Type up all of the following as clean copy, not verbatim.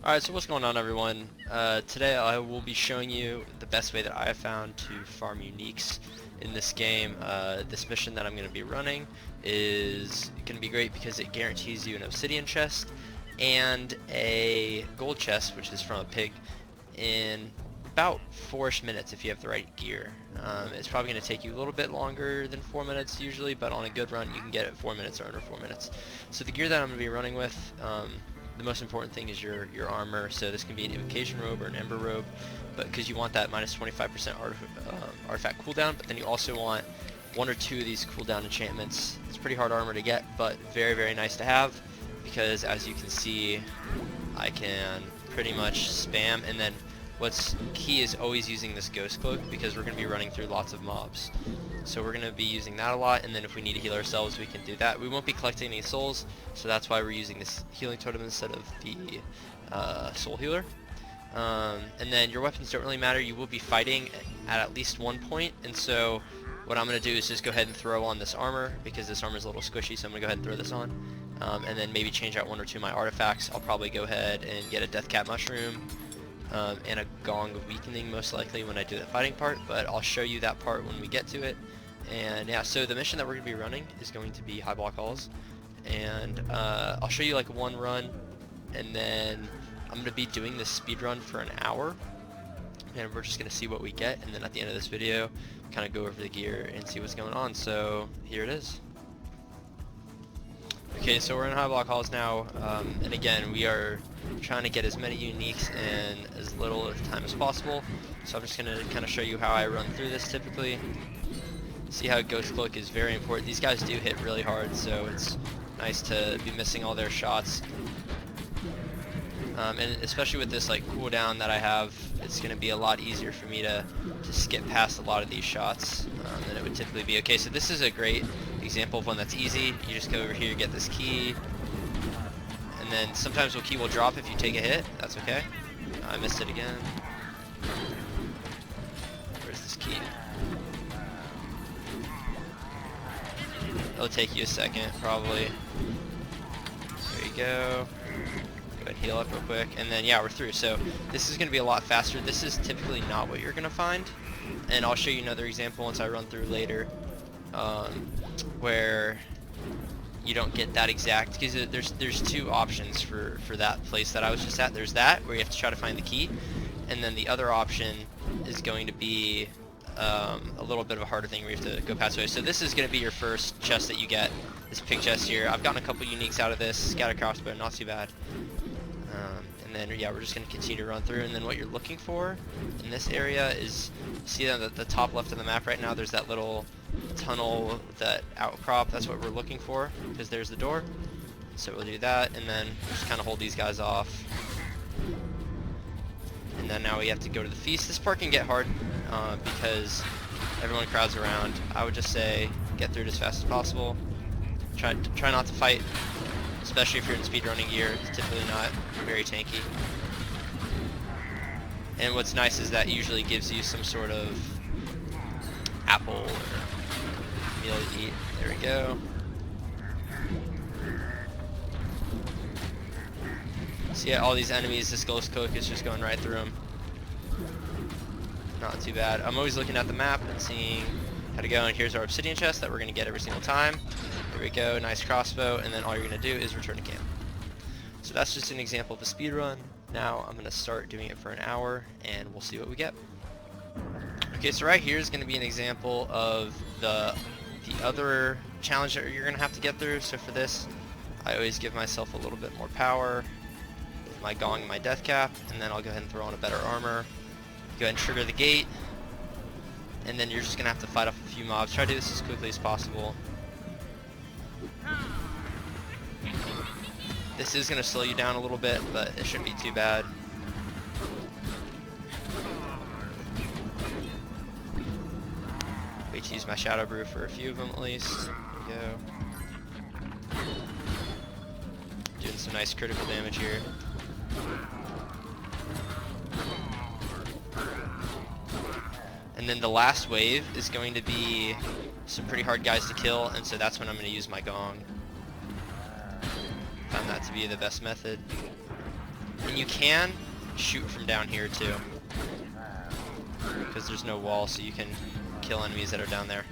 Alright, so what's going on, everyone? Today I will be showing you the best way that I have found to farm uniques in this game. This mission that I'm going to be running is going to be great because it guarantees you an obsidian chest and a gold chest, which is from a pig, in about 4-ish minutes if you have the right gear. It's probably going to take you a little bit longer than 4 minutes usually, but on a good run you can get it 4 minutes or under 4 minutes. So the gear that I'm going to be running with, the most important thing is your armor. So this can be an evocation robe or an ember robe, but because you want that minus 25% artifact cooldown, but then you also want 1 or 2 of these cooldown enchantments. It's pretty hard armor to get, but very, very nice to have, because as you can see, I can pretty much spam. And then what's key is always using this ghost cloak, because we're going to be running through lots of mobs. So we're going to be using that a lot, and then if we need to heal ourselves, we can do that. We won't be collecting any souls, so that's why we're using this healing totem instead of the soul healer. And then your weapons don't really matter. You will be fighting at least one point, and so what I'm going to do is just go ahead and throw on this armor, because this armor is a little squishy, so I'm going to go ahead and throw this on. And then maybe change out 1 or 2 of my artifacts. I'll probably go ahead and get a death cap mushroom, and a gong of weakening most likely when I do the fighting part, but I'll show you that part when we get to it. And yeah, so the mission that we're going to be running is going to be high block halls, and I'll show you like one run, and then I'm going to be doing this speed run for an hour, and we're just going to see what we get, and then at the end of this video kind of go over the gear and see what's going on. So here it is. Okay, so we're in high block halls now, and again we are trying to get as many uniques in as little time as possible. So I'm just going to kind of show you how I run through this typically. See how ghost cloak is very important. These guys do hit really hard, so it's nice to be missing all their shots. And especially with this like cooldown that I have, it's going to be a lot easier for me to skip past a lot of these shots than it would typically be. Okay, so this is a great example of one that's easy. You just go over here, get this key, and then sometimes the key will drop if you take a hit. That's okay. I missed it again. Where's this key? It'll take you a second, probably. There you go. Go ahead and heal up real quick, and then yeah, we're through. So this is going to be a lot faster. This is typically not what you're going to find, and I'll show you another example once I run through later, where you don't get that exact, because there's 2 options for that place that I was just at. There's that, where you have to try to find the key, and then the other option is going to be a little bit of a harder thing where you have to go past away. So this is going to be your first chest that you get, this pig chest here. I've gotten a couple uniques out of this. Scatter crossbow, not too bad. And then yeah, we're just going to continue to run through, and then what you're looking for in this area is, see on the top left of the map right now, there's that little tunnel, that outcrop. That's what we're looking for, because there's the door. So we'll do that, and then just kind of hold these guys off. And then now we have to go to the feast. This part can get hard because everyone crowds around. I would just say get through it as fast as possible. Try not to fight, especially if you're in speedrunning gear. It's typically not very tanky. And what's nice is that usually gives you some sort of apple or meal to eat. There we go. So yeah, all these enemies, this ghost cloak is just going right through them. Not too bad. I'm always looking at the map and seeing how to go, and here's our obsidian chest that we're going to get every single time. There we go, nice crossbow, and then all you're going to do is return to camp. So that's just an example of a speed run. Now I'm going to start doing it for an hour, and we'll see what we get. Okay, so right here is going to be an example of the other challenge that you're going to have to get through. So for this, I always give myself a little bit more power, my gong and my death cap, and then I'll go ahead and throw on a better armor. Go ahead and trigger the gate, and then you're just going to have to fight off a few mobs. Try to do this as quickly as possible. This is going to slow you down a little bit, but it shouldn't be too bad. Wait to use my shadow brew for a few of them at least. There we go. Doing some nice critical damage here. And then the last wave is going to be some pretty hard guys to kill, and so that's when I'm going to use my gong. Found that to be the best method. And you can shoot from down here too, because there's no wall, so you can kill enemies that are down there.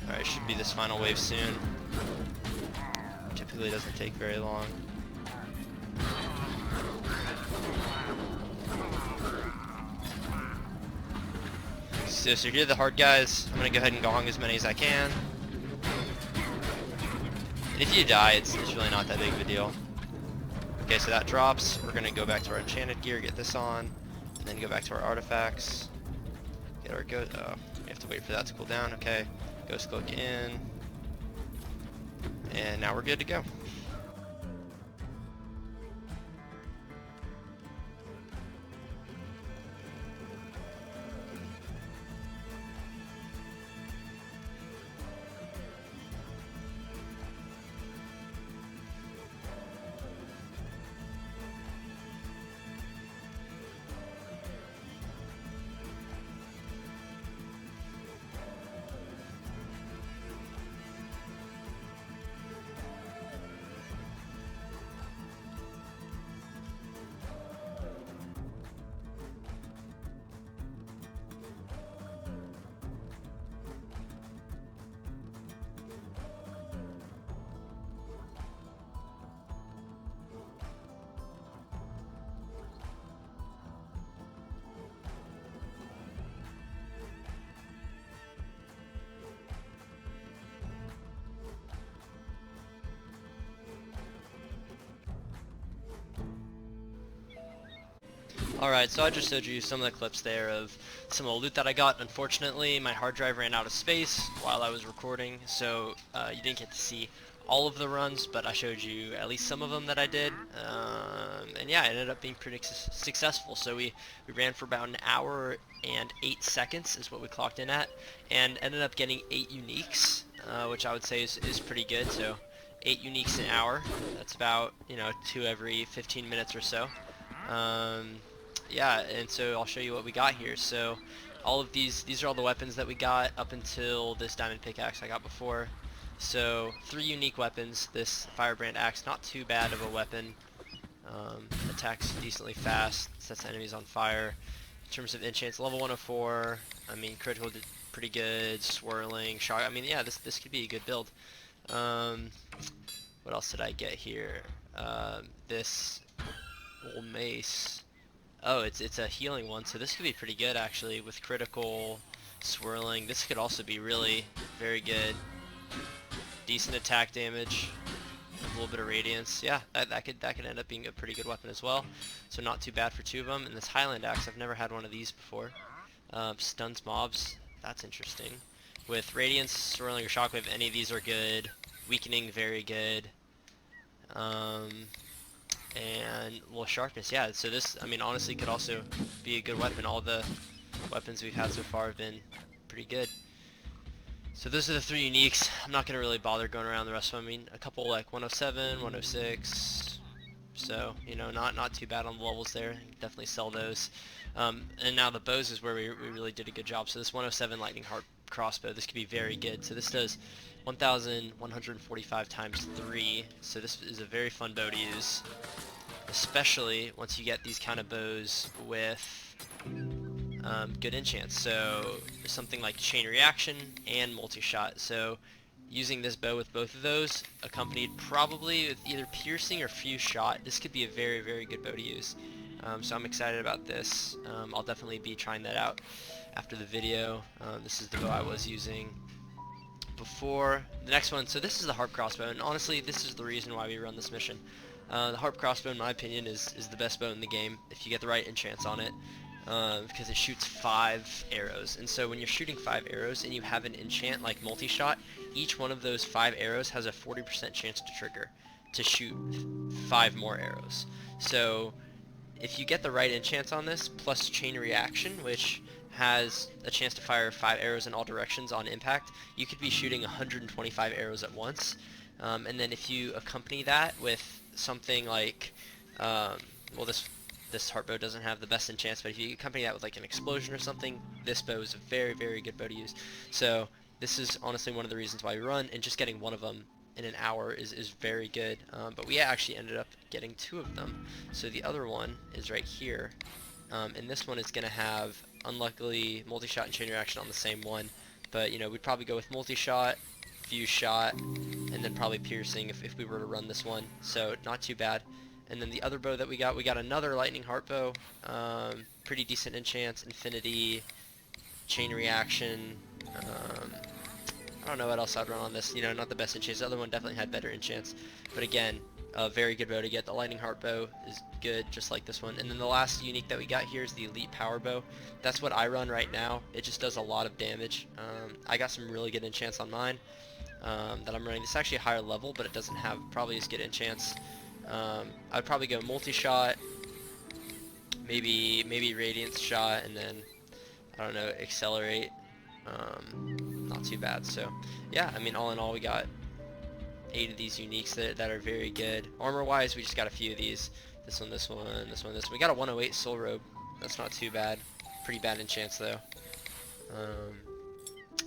Alright, should be this final wave soon. Typically doesn't take very long. So here are the hard guys. I'm gonna go ahead and gong as many as I can. And if you die, it's really not that big of a deal. Okay, so that drops. We're gonna go back to our enchanted gear, get this on, and then go back to our artifacts. Get our ghost. Oh, we have to wait for that to cool down. Okay, ghost cloak in, and now we're good to go. Alright, so I just showed you some of the clips there of some of the loot that I got. Unfortunately, my hard drive ran out of space while I was recording, so you didn't get to see all of the runs, but I showed you at least some of them that I did. And yeah, it ended up being pretty successful. So we ran for about an hour and 8 seconds is what we clocked in at, and ended up getting 8 uniques, which I would say is pretty good. So 8 uniques an hour, that's about, 2 every 15 minutes or so. Yeah, and so I'll show you what we got here. So all of these are all the weapons that we got up until this diamond pickaxe I got before. So 3 unique weapons. This Firebrand axe, not too bad of a weapon. Attacks decently fast, sets enemies on fire. In terms of enchants, level 104. I mean, critical did pretty good. Swirling, shock. I mean, yeah, this could be a good build. What else did I get here? This old mace. Oh, it's a healing one, so this could be pretty good actually with critical, swirling. This could also be really very good. Decent attack damage, a little bit of radiance. Yeah, that could end up being a pretty good weapon as well. So not too bad for 2 of them. And this Highland axe, I've never had one of these before. Stuns mobs. That's interesting. With radiance, swirling, or shockwave, any of these are good. Weakening, very good. And a little sharpness, yeah, so this, I mean, honestly could also be a good weapon. All the weapons we've had so far have been pretty good. So those are the 3 uniques. I'm not going to really bother going around the rest of them. I mean, a couple like 107, 106, so, not too bad on the levels there. Definitely sell those. And now the bows is where we really did a good job. So this 107 lightning heart crossbow, this could be very good. So this does 1,145 times 3, so this is a very fun bow to use, especially once you get these kind of bows with good enchants. So something like chain reaction and multi-shot. So using this bow with both of those, accompanied probably with either piercing or fuse shot, this could be a very, very good bow to use. So I'm excited about this. I'll definitely be trying that out after the video. This is the bow I was using before. The next one, so this is the harp crossbow, and honestly this is the reason why we run this mission. The harp crossbow, in my opinion, is the best bow in the game if you get the right enchants on it, because it shoots 5 arrows. And so when you're shooting 5 arrows and you have an enchant like multi-shot, each one of those 5 arrows has a 40% chance to trigger to shoot 5 more arrows. So if you get the right enchants on this, plus chain reaction, which has a chance to fire 5 arrows in all directions on impact, you could be shooting 125 arrows at once. And then if you accompany that with something like, well, this heart bow doesn't have the best enchants, but if you accompany that with like an explosion or something, this bow is a very, very good bow to use. So this is honestly one of the reasons why we run, and just getting one of them in an hour is very good. But we actually ended up getting 2 of them. So the other one is right here. And this one is going to have, unluckily, multi-shot and chain reaction on the same one. But, you know, we'd probably go with multi-shot, fuse shot, and then probably piercing if we were to run this one. So not too bad. And then the other bow that we got another lightning heart bow. Pretty decent enchants, infinity, chain reaction. I don't know what else I'd run on this. You know, not the best enchants. The other one definitely had better enchants. But again, a very good bow to get. The lightning heart bow is good, just like this one. And then the last unique that we got here is the elite power bow. That's what I run right now. It just does a lot of damage. I got some really good enchants on mine that I'm running. This is actually a higher level, but it doesn't have probably as good enchants. I'd probably go multi-shot, maybe radiance shot, and then I don't know, accelerate. Not too bad. So yeah, I mean, all in all, we got 8 of these uniques that are very good. Armor wise, we just got a few of these. This one, this one, this one, this one. We got a 108 soul robe. That's not too bad. Pretty bad enchants though.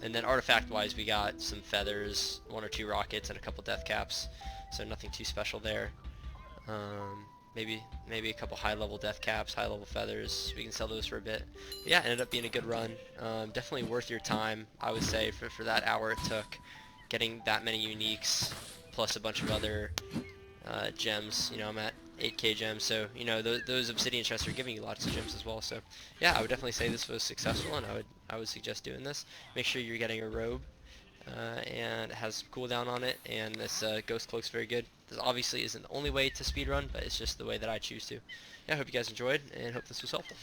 And then artifact wise, we got some feathers, 1 or 2 rockets, and a couple death caps. So nothing too special there. Maybe a couple high level death caps, high level feathers. We can sell those for a bit. But yeah, ended up being a good run. Definitely worth your time, I would say, for that hour it took. Getting that many uniques, plus a bunch of other gems. You know, I'm at 8k gems, so you know those obsidian chests are giving you lots of gems as well. So yeah, I would definitely say this was successful, and I would suggest doing this. Make sure you're getting a robe, and it has cooldown on it, and this ghost cloak's very good. This obviously isn't the only way to speedrun, but it's just the way that I choose to. Yeah, I hope you guys enjoyed, and hope this was helpful.